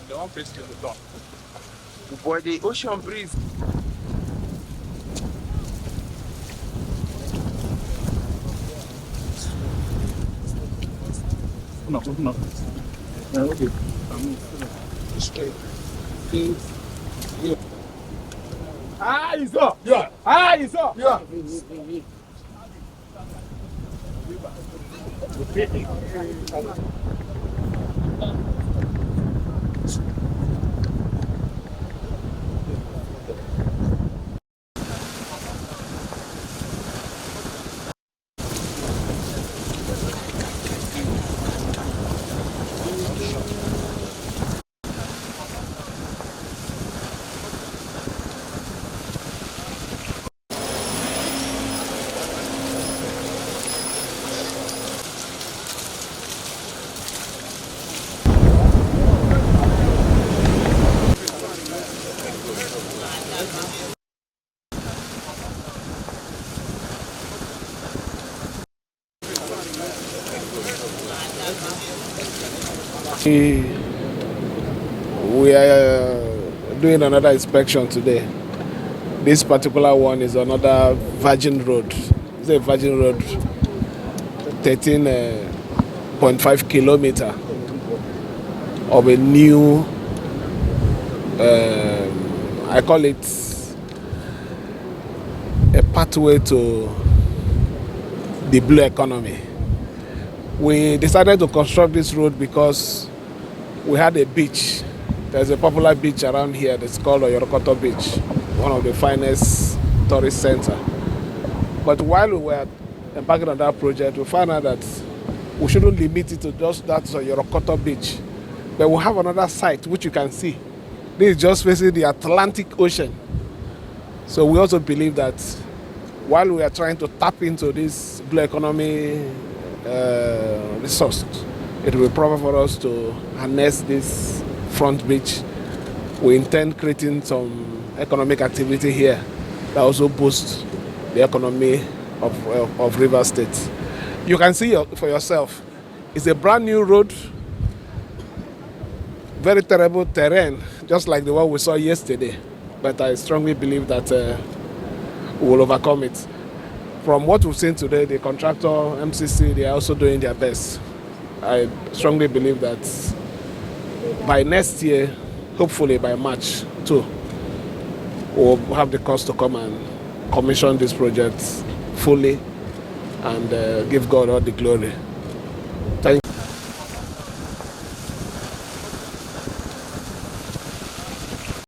The one facing the top. Boy, the ocean breeze. No. Okay. Straight. Ah, he's up. Yeah. Ah, he's up. Yeah. We are doing another inspection today. This particular one is another Virgin Road. It's a Virgin Road, 13.5 kilometer of a new, I call it a pathway to the blue economy. We decided to construct this road because we had a beach. There's a popular beach around here that's called Oyorokoto Beach, one of the finest tourist center. But while we were embarking on that project, we found out that we shouldn't limit it to just that Oyorokoto Beach. But we have another site which you can see. This is just facing the Atlantic Ocean. So we also believe that while we are trying to tap into this blue economy resource, it will be proper for us to harness this front beach. We intend creating some economic activity here that also boosts the economy of Rivers State. You can see for yourself, it's a brand new road, very terrible terrain, just like the one we saw yesterday. But I strongly believe that we will overcome it. From what we've seen today, the contractor, MCC, they are also doing their best. I strongly believe that by next year, hopefully by March too, we'll have the cost to come and commission this project fully and give God all the glory.